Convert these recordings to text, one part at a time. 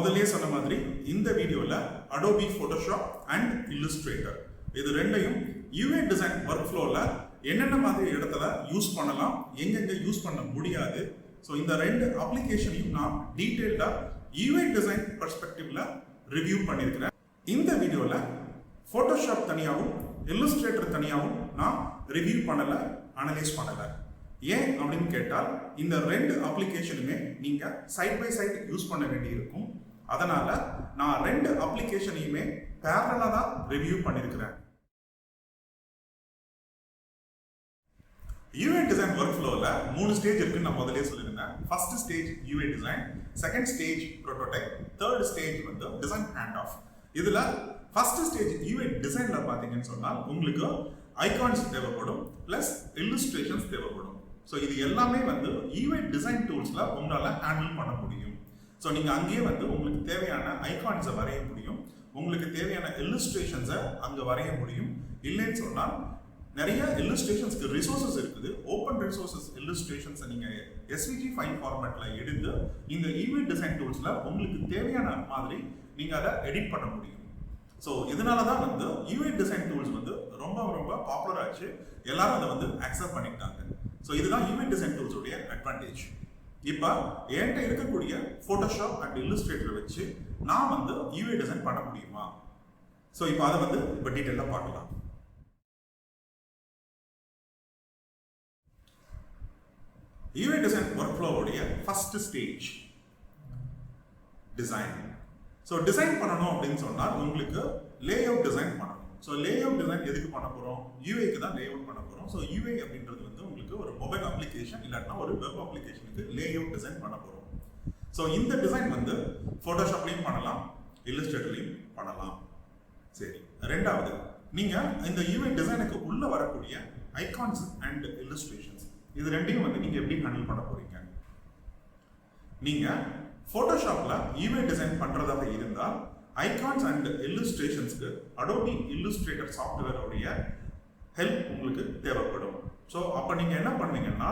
முதல்லயே சொன்ன மாதிரி இந்த வீடியோல Adobe Photoshop and Illustrator இது ரெண்டையும் UA design workflowல என்னென்ன மாதிரி இடத்துல யூஸ் பண்ணலாம், எங்கெங்க யூஸ் பண்ண முடியாது, ஸோ இந்த ரெண்டு அப்ளிகேஷனையும் நான் டீட்டெயில்டா UA design பெர்ஸ்பெக்டிவ்ல ரிவ்யூ பண்ணியிருக்கிறேன். இந்த வீடியோல Photoshop தனியாகவும் Illustrator தனியாகவும் நான் ரிவ்யூ பண்ணல, அனலைஸ் பண்ணல. ஏன் அப்படின்னு கேட்டால் இந்த ரெண்டு அப்ளிகேஷனுமே நீங்க சைட் பை சைட் யூஸ் பண்ண வேண்டி இருக்கும். அதனால நான் ரெண்டு அப்ளிகேஷனையுமே பேரலா தான் ரிவ்யூ பண்ணியிருக்கிறேன். UA design workflowல 3 ஸ்டேஜ் இருக்குன்னு நான் முதல்லயே சொல்லியிருந்தேன். First stage UA design, second stage prototype, third stage வந்து design handoff. இதுல ஃபர்ஸ்ட் ஸ்டேஜ் UA designல பாத்தீங்கன்னு சொன்னால் உங்களுக்கு ஐகான்ஸ் தேவைப்படும் பிளஸ் இல்லுஸ்ட்ரேஷன்ஸ் தேவைப்படும். ஸோ இது எல்லாமே வந்து UA design டூல்ஸ்ல உங்களால ஹேண்டில் பண்ண முடியும். ஸோ நீங்க அங்கேயே வந்து உங்களுக்கு தேவையான ஐகான்ஸை வரைய முடியும், உங்களுக்கு தேவையான இல்லுஸ்ட்ரேஷன்ஸை அங்க வரைய முடியும். இல்லைன்னு சொன்னால் நிறைய இல்லுஸ்ட்ரேஷன்ஸ்க்கு ரிசோர்சஸ் இருக்குது. ஓப்பன் ரிசோர்சஸ் இல்லுஸ்ட்ரேஷன்ஸை நீங்க SVG ஃபைல் ஃபார்மேட்ல எடுத்து இந்த UA design டூல்ஸ்ல உங்களுக்கு தேவையான மாதிரி நீங்க அதை எடிட் பண்ண முடியும். ஸோ இதனால தான் வந்து UA design டூல்ஸ் வந்து ரொம்ப ரொம்ப பாப்புலர் ஆச்சு, எல்லாரும் அதை வந்து அக்செப்ட் பண்ணிக்கிட்டாங்க. ஸோ இதுதான் UA design டூல்ஸ் உடைய அட்வான்டேஜ். இப்போ என்கிட்ட இருக்கக்கூடிய Photoshop அண்ட் Illustrator வச்சு நான் வந்து UA design பண்ண முடியுமா? ஸோ இப்போ அதை வந்து இப்போ டீட்டெயிலாக பார்க்கலாம். UA design workflow உடைய first stage design. So design பண்ணணும் அப்படின்னு சொன்னால் உங்களுக்கு லேஅவுட் டிசைன் பண்ணணும். ஸோ லேஅவுட் டிசைன் எதுக்கு பண்ண போகிறோம்? UAக்கு தான் லேஅவுட் பண்ண போகிறோம். ஸோ UA அப்படின்றது வந்து உங்களுக்கு ஒரு மொபைல் அப்ளிகேஷன் இல்லாட்டினா ஒரு வெப் அப்ளிகேஷனுக்கு லேஅவுட் டிசைன் பண்ண போகிறோம். ஸோ இந்த டிசைன் வந்து ஃபோட்டோஷாப்லையும் பண்ணலாம், இல்லுஸ்ட்ரேட்டர்லையும் பண்ணலாம். சரி, ரெண்டாவது நீங்கள் இந்த UA டிசைனுக்கு உள்ள வரக்கூடிய ஐகான்ஸ் அண்ட் இல்லுஸ்ட்ரேஷன்ஸ் இது ரெண்டையும் வந்து நீங்கள் எப்படி ஹேண்டில் பண்ண போறீங்க? நீங்கள் ஃபோட்டோஷாப்ல UA டிசைன் பண்றதாக இருந்தால் ஐகான்ஸ் அண்ட் இல்லுஸ்ட்ரேஷன்ஸ்க்கு Adobe Illustrator சாஃப்ட்வேர் உடைய ஹெல்ப் உங்களுக்கு தேவைப்படும். ஸோ அப்போ நீங்க என்ன பண்ணுவீங்கன்னா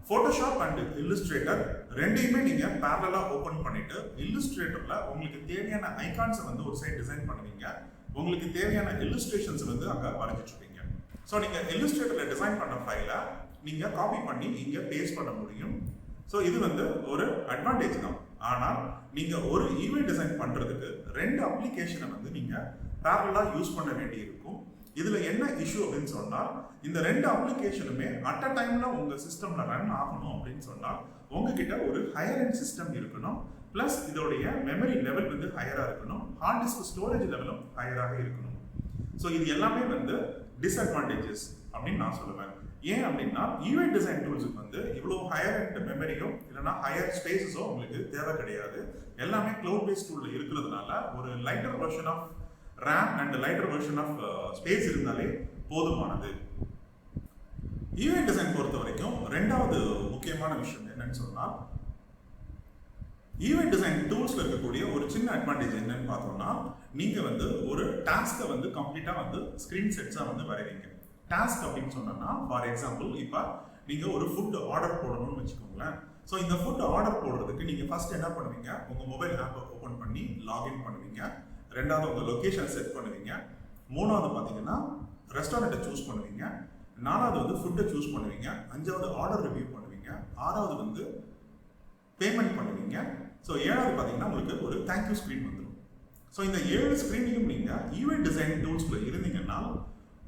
Photoshop அண்ட் Illustrator ரெண்டையுமே நீங்க பேரலா ஓபன் பண்ணிட்டு Illustratorல உங்களுக்கு தேவையான ஐகான்ஸை வந்து ஒரு சைடு டிசைன் பண்ணுவீங்க, உங்களுக்கு தேவையான இல்லுஸ்ட்ரேஷன்ஸ் வந்து அங்க வரைஞ்சிட்டுருப்பீங்க. ஸோ நீங்க Illustratorல டிசைன் பண்ண ஃபைலை நீங்க காப்பி பண்ணி இங்க பேஸ்ட் பண்ண முடியும். ஸோ இது வந்து ஒரு அட்வான்டேஜ் தான். ஆனால் நீங்க ஒரு UA டிசைன் பண்றதுக்கு ரெண்டு அப்ளிகேஷனை வந்து நீங்க பேரலா யூஸ் பண்ண வேண்டி இருக்கும். இதுல என்ன இஷ்யூ அப்படின்னு சொன்னால் இந்த ரெண்டு அப்ளிகேஷனுமே அட் அ டைம்ல உங்க சிஸ்டம்ல ரன் ஆகணும் அப்படின்னு சொன்னால் உங்ககிட்ட ஒரு ஹையர் எண்ட் சிஸ்டம் இருக்கணும், பிளஸ் இதோடைய மெமரி லெவல் வந்து ஹையரா இருக்கணும், ஹார்ட் டிஸ்க் ஸ்டோரேஜ் லெவலும் ஹையராக இருக்கணும். ஸோ இது எல்லாமே வந்து டிஸ்அட்வான்டேஜஸ் அப்படின்னு நான் சொல்லுவேன். ஏன் அப்படின்னா UA design டூல்ஸுக்கு வந்து இவ்வளோ ஹையர் அண்ட் மெமரியோ இல்லைன்னா ஹையர் ஸ்பேஸஸோ உங்களுக்கு தேவை கிடையாது. எல்லாமே க்ளவுட் பேஸ்ட் டூல்ல இருக்கிறதுனால ஒரு lighter version of RAM and lighter version of space இருந்தாலே போதுமானது. UA design பொறுத்த வரைக்கும் ரெண்டாவது முக்கியமான விஷயம் என்னன்னு சொன்னால் UA design டூல்ஸ்ல இருக்கக்கூடிய ஒரு சின்ன அட்வான்டேஜ் என்னன்னு பார்த்தோம்னா நீங்க வந்து ஒரு டாஸ்கை வந்து கம்ப்ளீட்டா வந்து ஸ்கிரீன் செட்ஸா வந்து வரைவீங்க. டாஸ்க் அப்படின்னு சொன்னா ஃபார் எக்ஸாம்பிள் இப்போ நீங்க ஒரு ஃபுட் ஆர்டர் போடணும்னு வச்சுக்கோங்களேன். ஸோ இந்த ஃபுட் ஆர்டர் போடுறதுக்கு நீங்க ஃபர்ஸ்ட் என்ன பண்ணுவீங்க? உங்க மொபைல் ஆப்பை ஓப்பன் பண்ணி லாகின் பண்ணுவீங்க, ரெண்டாவது உங்க லொகேஷன் செட் பண்ணுவீங்க, மூணாவது பார்த்தீங்கன்னா ரெஸ்டாரண்ட்டை சூஸ் பண்ணுவீங்க, நாலாவது வந்து ஃபுட்டை சூஸ் பண்ணுவீங்க, அஞ்சாவது ஆர்டர் ரிவ்யூ பண்ணுவீங்க, ஆறாவது வந்து பேமெண்ட் பண்ணுவீங்க, ஸோ ஏழாவது பார்த்தீங்கன்னா உங்களுக்கு ஒரு தேங்க்யூ ஸ்க்ரீன் வந்துடும். ஸோ இந்த 7 ஸ்க்ரீனையும் நீங்க UA design டூல்ஸ்ல இருந்தீங்கன்னா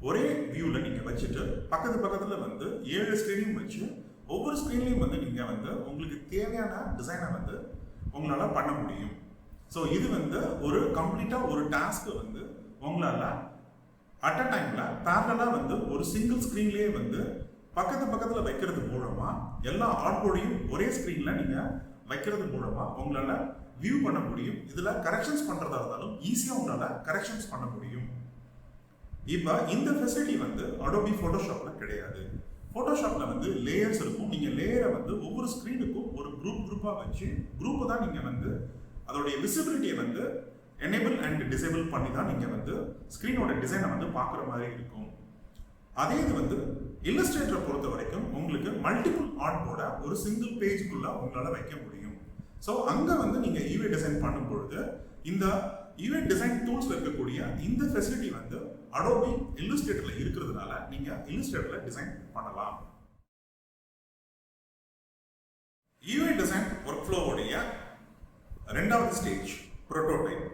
ஒரே வியூல நீங்க வச்சுட்டு பக்கத்துல வந்து 7 ஸ்கிரீனையும் வச்சு ஒவ்வொரு ஸ்கிரீன்லையும் வந்து நீங்க வந்து உங்களுக்கு தேவையான டிசைனை வந்து உங்களால பண்ண முடியும். ஸோ இது வந்து ஒரு கம்ப்ளீட்டா ஒரு டாஸ்க் வந்து உங்களால அட் அ டைம்ல பேரலா வந்து ஒரு சிங்கிள் ஸ்கிரீன்லயே வந்து பக்கத்துல வைக்கிறது மூலமா எல்லா ஆர்ட்போர்டையும் ஒரே ஸ்கிரீன்ல நீங்க வைக்கிறது மூலமா உங்களால வியூ பண்ண முடியும். இதுல கரெக்ஷன்ஸ் பண்றதா இருந்தாலும் ஈஸியா உங்களால கரெக்ஷன்ஸ் பண்ண முடியும். இப்போ இந்த ஃபெசிலிட்டி வந்து Adobe Photoshopல கிடையாது. Photoshopல வந்து லேயர்ஸ் இருக்கும். நீங்க லேயரை வந்து ஒவ்வொரு ஸ்கிரீனுக்கும் ஒரு குரூப்பா வச்சு குரூப்பை தான் நீங்க வந்து அதோடைய விசிபிலிட்டியை வந்து எனேபிள் அண்ட் டிசேபிள் பண்ணி தான் நீங்க வந்து ஸ்கிரீனோட டிசைனை வந்து பார்க்குற மாதிரி இருக்கும். அதே இது வந்து Illustrator பொறுத்த வரைக்கும் உங்களுக்கு மல்டிபிள் ஆர்ட் போர்டை ஒரு சிங்கிள் பேஜுக்குள்ள உங்களால வைக்க முடியும். ஸோ அங்கே வந்து நீங்கள் ஈவே டிசைன் பண்ணும்பொழுது இந்த ஈவே டிசைன் டூல்ஸில் இருக்கக்கூடிய இந்த ஃபெசிலிட்டி வந்து அடோபி இல்லுஸ்ட்ரேட்டரில் இருக்கிறதுனால நீங்கள் இல்லுஸ்ட்ரேட்டரில் டிசைன் பண்ணலாம். ஈவே டிசைன் ஒர்க் ஃப்ளோவுடைய ரெண்டாவது ஸ்டேஜ் ப்ரோட்டோடைப்.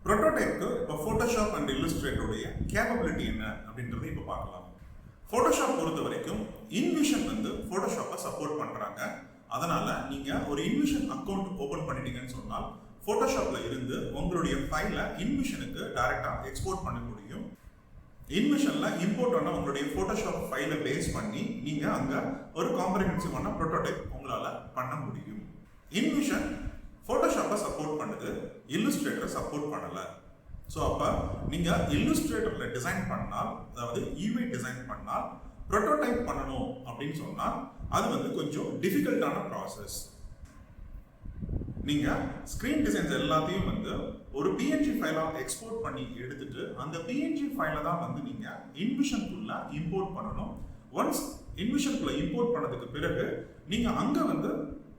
ப்ரோட்டோடைப்க்கு இப்போ ஃபோட்டோஷாப் அண்ட் இல்லுஸ்ட்ரேட்டருடைய கேப்பபிலிட்டி என்ன அப்படின்றத இப்போ பார்க்கலாம். ஃபோட்டோஷாப் பொறுத்த வரைக்கும் இன்விஷன் வந்து ஃபோட்டோஷாப்பை சப்போர்ட் பண்ணுறாங்க. அதனால நீங்கள் ஒரு இன்விஷன் அக்கௌண்ட் ஓப்பன் பண்ணிட்டீங்கன்னு சொன்னால் ஃபோட்டோஷாப்பில் இருந்து உங்களுடைய ஃபைலை இன்விஷனுக்கு டைரெக்டாக எக்ஸ்போர்ட் பண்ண முடியும். இன்விஷனில் இம்போர்ட் பண்ண உங்களுடைய ஃபோட்டோஷாப் ஃபைலை பேஸ் பண்ணி நீங்கள் அங்கே ஒரு காம்ப்ரிஹென்சிவான ப்ரோட்டோடைப் உங்களால் பண்ண முடியும். இன்விஷன் ஃபோட்டோஷாப்பை சப்போர்ட் பண்ணுது, இல்லுஸ்ட்ரேட்டரை சப்போர்ட் பண்ணலை. ஸோ அப்போ நீங்கள் இல்லுஸ்ட்ரேட்டரில் டிசைன் பண்ணால், அதாவது ஈவே டிசைன் பண்ணால் ப்ரோட்டோடைப் பண்ணணும் அப்படின்னு சொன்னால் அது வந்து கொஞ்சம் டிஃபிகல்ட்டான ப்ராசஸ். நீங்கள் ஸ்க்ரீன் டிசைன்ஸ் எல்லாத்தையும் வந்து ஒரு பிஎன்ஜி ஃபைலாக எக்ஸ்போர்ட் பண்ணி எடுத்துட்டு அந்த பிஎன்ஜி ஃபைலை தான் வந்து நீங்கள் இன்விஷனுக்குள்ள இம்போர்ட் பண்ணணும். ஒன்ஸ் இன்விஷனுக்குள்ள இம்போர்ட் பண்ணதுக்கு பிறகு நீங்கள் அங்கே வந்து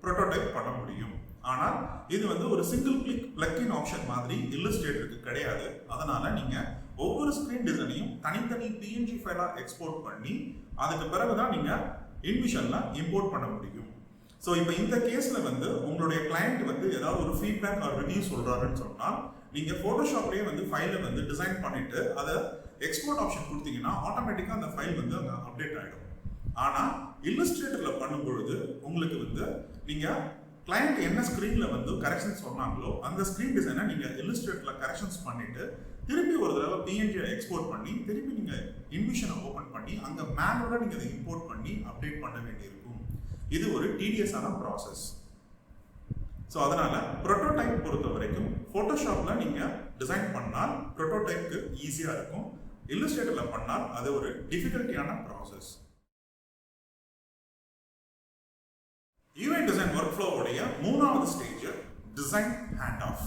ப்ரோட்டோடைப் பண்ண முடியும். ஆனால் இது வந்து ஒரு சிங்கிள் கிளிக் பிளக்கின் ஆப்ஷன் மாதிரி இல்லுஸ்ட்ரேட்டருக்கு கிடையாது. அதனால நீங்கள் ஒவ்வொரு ஸ்க்ரீன் டிசைனையும் தனித்தனி பிஎன்ஜி ஃபைலாக எக்ஸ்போர்ட் பண்ணி அதுக்கு பிறகுதான் நீங்கள் இன்விஷனில் இம்போர்ட் பண்ண முடியும். ஸோ இப்போ இந்த கேஸில் வந்து உங்களுடைய கிளையண்ட் வந்து ஏதாவது ஒரு ஃபீட்பேக் ஆர் ரிவ்யூ சொல்கிறாருன்னு சொன்னால் நீங்கள் ஃபோட்டோஷாப்லேயே வந்து ஃபைலை வந்து டிசைன் பண்ணிவிட்டு அதை எக்ஸ்போர்ட் ஆப்ஷன் கொடுத்தீங்கன்னா ஆட்டோமேட்டிக்காக அந்த ஃபைல் வந்து அங்கே அப்டேட் ஆகிடும். ஆனால் இல்லுஸ்ட்ரேட்டரில் பண்ணும்பொழுது உங்களுக்கு வந்து நீங்கள் கிளையண்ட் என்ன ஸ்க்ரீனில் வந்து கரெக்ஷன்ஸ் சொன்னாங்களோ அந்த ஸ்க்ரீன் டிசைனை நீங்கள் இல்லுஸ்ட்ரேட்டரில் கரெக்ஷன்ஸ் பண்ணிவிட்டு திருப்பி ஒரு தடவை பிஎன்ஜியை எக்ஸ்போர்ட் பண்ணி திருப்பி நீங்கள் இன்விஷனை ஓப்பன் பண்ணி அங்கே மேனுவலாக நீங்கள் அதை இம்போர்ட் பண்ணி அப்டேட் பண்ண வேண்டியிருக்கும். இது ஒரு டிடிஎஸான ப்ராசஸ். ஸோ அதனால் ப்ரோட்டோடைப் பொறுத்த வரைக்கும் ஃபோட்டோஷாப்பில் நீங்கள் டிசைன் பண்ணால் ப்ரோட்டோடைப்க்கு ஈஸியாக இருக்கும். இல்லுஸ்ட்ரேட்டரில் பண்ணால் அது ஒரு டிஃபிகல்ட்டியான ப்ராசஸ். ஈவே டிசைன் ஒர்க் ஃப்ளோவுடைய மூணாவது stage design hand off.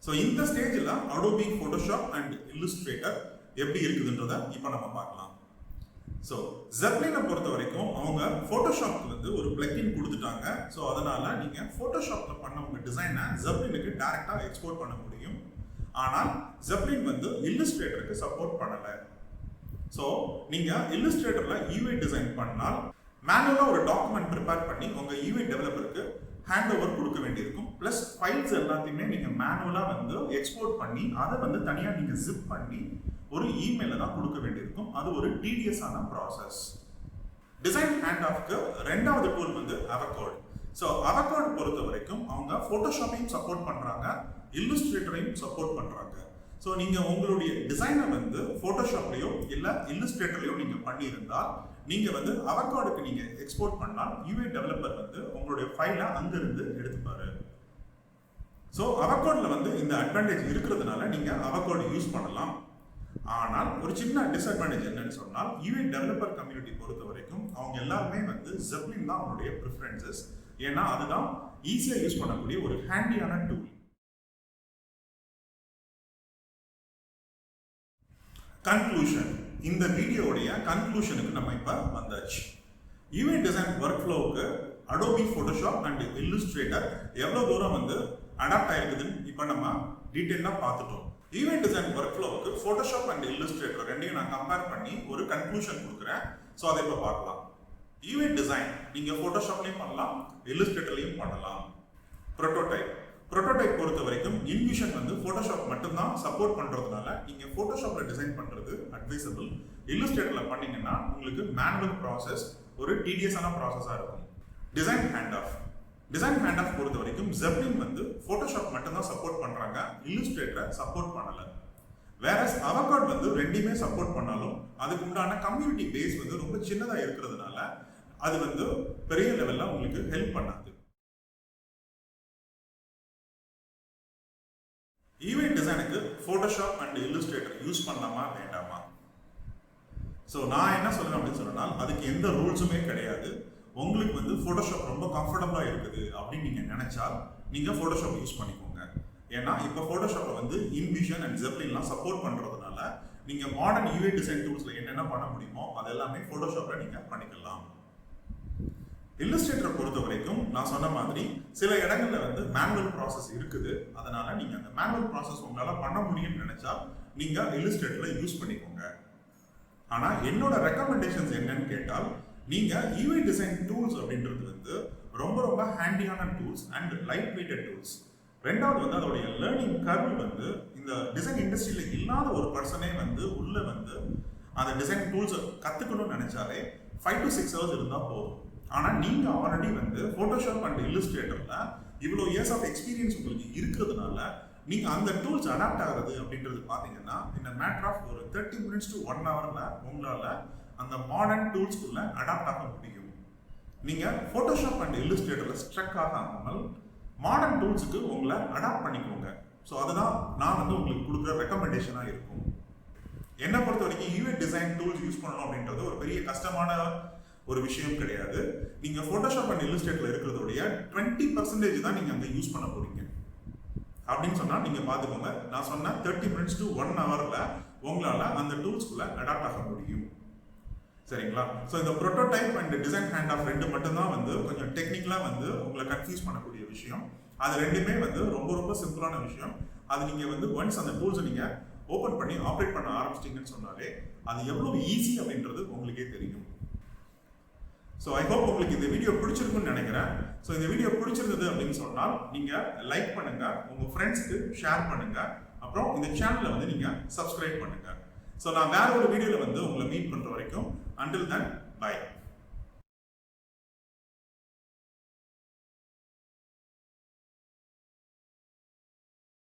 So இந்த ஸ்டேஜில் அடோபி ஃபோட்டோஷாப் அண்ட் இல்லுஸ்ட்ரேட்டர் எப்படி இருக்குதுன்றதை இப்போ நம்ம பார்க்கலாம். ஸோ ஜெப்ளினை பொறுத்த வரைக்கும் அவங்க ஃபோட்டோஷாப்ல இருந்து ஒரு பிளக்கின் கொடுத்துட்டாங்க. ஸோ அதனால நீங்கள் ஃபோட்டோஷாப்பில் பண்ண உங்கள் டிசைனை ஜெப்ளினுக்கு டைரெக்டாக எக்ஸ்போர்ட் பண்ண முடியும். ஆனால் ஜெப்ளின் வந்து இல்லுஸ்ட்ரேட்டருக்கு சப்போர்ட் பண்ணலை. ஸோ நீங்கள் இல்லுஸ்ட்ரேட்டரில் ஈவே டிசைன் பண்ணால் மேனுவலாக ஒரு டாக்குமெண்ட் ப்ரிப்பேர் பண்ணி உங்கள் ஈவே டெவலப்பருக்கு ஹேண்ட் ஓவர் கொடுக்க வேண்டியிருக்கும். ப்ளஸ் ஃபைல்ஸ் எல்லாத்தையுமே நீங்கள் மேனுவலாக வந்து எக்ஸ்போர்ட் பண்ணி அதை வந்து தனியாக நீங்கள் ஜிப் பண்ணி ஒரு இமெயிலில் தான் கொடுக்க வேண்டியிருக்கும். அது ஒரு டிடிஎஸான ப்ராசஸ். டிசைன் ஹேண்ட் ஆஃப்க்கு ரெண்டாவது டூல் வந்து அவகோட். ஸோ அவகோட் பொறுத்த வரைக்கும் அவங்க ஃபோட்டோஷாப்பையும் சப்போர்ட் பண்ணுறாங்க, இல்லுஸ்ட்ரேட்டரையும் சப்போர்ட் பண்ணுறாங்க. ஸோ நீங்கள் உங்களுடைய டிசைனை வந்து ஃபோட்டோஷாப்லேயோ இல்லை இல்லுஸ்ட்ரேட்டர்லையோ நீங்கள் பண்ணியிருந்தால் நீங்கள் வந்து அவகோடுக்கு நீங்கள் எக்ஸ்போர்ட் பண்ணால் ஈவே டெவலப்பர் வந்து உங்களுடைய ஃபைலை அங்கிருந்து எடுத்துப்பாரு. ஸோ அவகோடில் வந்து இந்த அட்வான்டேஜ் இருக்கிறதுனால நீங்கள் அவகோடு யூஸ் பண்ணலாம். ஆனால் ஒரு சின்ன டிஸ்அட்வான்டேஜ் என்னன்னு சொன்னால் ஈவே டெவலப்பர் கம்யூனிட்டி பொறுத்த வரைக்கும் அவங்க எல்லாருமே வந்து ஜெப்ளின் தான் அவங்களுடைய ப்ரிஃபரன்சஸ். ஏன்னா அதுதான் ஈஸியாக யூஸ் பண்ணக்கூடிய ஒரு ஹேண்டியான டூல். கன்க்ளூஷன். இந்த வீடியோடைய கன்க்ளூஷனுக்கு நம்ம இப்போ வந்தாச்சு. ஈவே டிசைன் ஒர்க் ஃப்ளோவுக்கு அடோபி ஃபோட்டோஷாப் அண்ட் இல்லுஸ்ட்ரேட்டர் எவ்வளோ தூரம் வந்து அடாப்ட் ஆயிருக்குதுன்னு இப்போ நம்ம டீட்டெயிலாக பார்த்துட்டோம். ஈவே டிசைன் ஒர்க் ஃப்ளோவுக்கு ஃபோட்டோஷாப் அண்ட் இல்லுஸ்ட்ரேட்டர் ரெண்டையும் நான் கம்பேர் பண்ணி ஒரு கன்க்ளூஷன் கொடுக்குறேன். ஸோ அதை இப்போ பார்க்கலாம். ஈவே டிசைன் நீங்கள் ஃபோட்டோஷாப்லையும் பண்ணலாம், இல்லுஸ்ட்ரேட்டர்லையும் பண்ணலாம். ப்ரோட்டோடைப் பொறுத்த வரைக்கும் இன்விஷன் வந்து ஃபோட்டோஷாப் மட்டும்தான் சப்போர்ட் பண்ணுறதுனால நீங்கள் ஃபோட்டோஷாப்பில் டிசைன் பண்ணுறது அட்வைசபிள். இல்லுஸ்ட்ரேட்டரில் பண்ணீங்கன்னா உங்களுக்கு மேனுவல் ப்ராசஸ் ஒரு டிடிஎஸான ப்ராசஸாக இருக்கும். டிசைன் ஹேண்ட் ஆஃப் பொறுத்த வரைக்கும் ஜெப்ளின் வந்து ஃபோட்டோஷாப் மட்டும்தான் சப்போர்ட் பண்ணுறாங்க, இல்லுஸ்ட்ரேட்டரை சப்போர்ட் பண்ணலை. வேறஸ் அவகோட் வந்து ரெண்டுமே சப்போர்ட் பண்ணாலும் அதுக்கு உண்டான கம்யூனிட்டி பேஸ் வந்து ரொம்ப சின்னதாக இருக்கிறதுனால அது வந்து பெரிய லெவலில் உங்களுக்கு ஹெல்ப் பண்ணாது. ஈவே டிசைனுக்கு ஃபோட்டோஷாப் அண்ட் இல்லுஸ்ட்ரேட்டர் யூஸ் பண்ணலாமா வேண்டாமா? ஸோ நான் என்ன சொல்றேன் அப்படின்னு சொன்னால் அதுக்கு எந்த ரூல்ஸுமே கிடையாது. உங்களுக்கு வந்து ஃபோட்டோஷாப் ரொம்ப கம்ஃபர்டபுளாக இருக்குது அப்படின்னு நீங்கள் நினைச்சால் நீங்கள் ஃபோட்டோஷாப் யூஸ் பண்ணிக்கோங்க. ஏன்னா இப்போ ஃபோட்டோஷாப்பை வந்து இன்விஷன் அண்ட் ஜெப்ளின்லாம் சப்போர்ட் பண்ணுறதுனால நீங்கள் மாடர்ன் ஈவே டிசைன் டூல்ஸில் என்னென்ன பண்ண முடியுமோ அது எல்லாமே ஃபோட்டோஷாப்பில் நீங்கள் பண்ணிக்கலாம். இல்லஸ்ட்ரேட்டரை பொறுத்த வரைக்கும் நான் சொன்ன மாதிரி சில இடங்கள்ல வந்து மேனுவல் ப்ராசஸ் இருக்குது. அதனால நீங்க அந்த மேனுவல் ப்ராசஸ் உங்களால பண்ண முடியும்னு நினைச்சா நீங்க இல்லஸ்ட்ரேட்டர்ல யூஸ் பண்ணிக்கோங்க. ஆனா என்னோட ரெக்கமெண்டேஷன்ஸ் என்னன்னு கேட்டால், நீங்க யூஐ டிசைன் டூல்ஸ் அப்படின்றது வந்து ரொம்ப ரொம்ப ஹேண்டியான tools and light weighted tools. ரெண்டாவது வந்து அதோடைய லேர்னிங் கர்வ் வந்து இந்த டிசைன் இண்டஸ்ட்ரியில இல்லாத ஒரு பர்சனே வந்து உள்ள வந்து அந்த டிசைன் டூல்ஸ் கத்துக்கணும்னு நினைச்சாலே 5 to 6 hours இருந்தா போதும். ஆனா நீங்க ஆல்ரெடி வந்து Photoshop and Illustratorல இவ்வளவு இயர்ஸ் ஆஃப் எக்ஸ்பீரியன்ஸ் உங்களுக்கு இருக்கிறதுனால நீங்க அந்த டூல்ஸ் அடாப்ட் ஆகுறது அப்படின்றது பாத்தீங்கன்னா இந்த மேட்டர் ஆஃப் ஒரு 30 minutes to 1 hourல உங்களால அந்த மாடர்ன் டூல்ஸ்க்குள்ள அடாப்ட் ஆக முடியும். நீங்க Photoshop and Illustratorல ஸ்ட்ரக் ஆகாமல் மாடர்ன் டூல்ஸுக்கு உங்களை அடாப்ட் பண்ணிக்கோங்க. ஸோ அதுதான் நான் வந்து உங்களுக்கு கொடுக்குற ரெக்கமெண்டேஷனா இருக்கும். என்னை பொறுத்த வரைக்கும் யூஐ டிசைன் டூல்ஸ் யூஸ் பண்ணணும் அப்படின்றது ஒரு பெரிய கஷ்டமான ஒரு விஷயம் கிடையாது. நீங்க Photoshop and Illustratorல இருக்கிறதோடைய 20% தான் நீங்க அங்க யூஸ் பண்ண போறீங்க. அப்படின்னு சொன்னா நீங்க பாத்துக்கோங்க, நான் சொன்ன 30 minutes to 1 hourல உங்களால அந்த டூல்ஸ்க்குள்ள அடாப்ட் ஆக முடியும். சரிங்களா? ஸோ இந்த prototype and design hand off ரெண்டு மட்டும்தான் வந்து கொஞ்சம் டெக்னிக்கலா வந்து உங்களை கன்ஃபியூஸ் பண்ணக்கூடிய விஷயம். அது ரெண்டுமே வந்து ரொம்ப ரொம்ப சிம்பிளான விஷயம். அது நீங்க வந்து ஒன்ஸ் அந்த டூல்ஸை நீங்க ஓபன் பண்ணி ஆப்ரேட் பண்ண ஆரம்பிச்சிட்டீங்கன்னு சொன்னாலே அது எவ்வளவு ஈஸி அப்படின்றது உங்களுக்கே தெரியும். ஸோ ஐ ஹோப் உங்களுக்கு இந்த வீடியோ பிடிச்சிருக்குன்னு நினைக்கிறேன். ஸோ இந்த வீடியோ பிடிச்சிருந்தது அப்படின்னு சொன்னால் நீங்க லைக் பண்ணுங்க, உங்க ஃப்ரெண்ட்ஸ்க்கு ஷேர் பண்ணுங்க, அப்புறம் இந்த சேனலை வந்து நீங்க சப்ஸ்கிரைப் பண்ணுங்க. ஸோ நான் வேற ஒரு வீடியோல வந்து உங்களை மீட் பண்ற வரைக்கும் until then bye.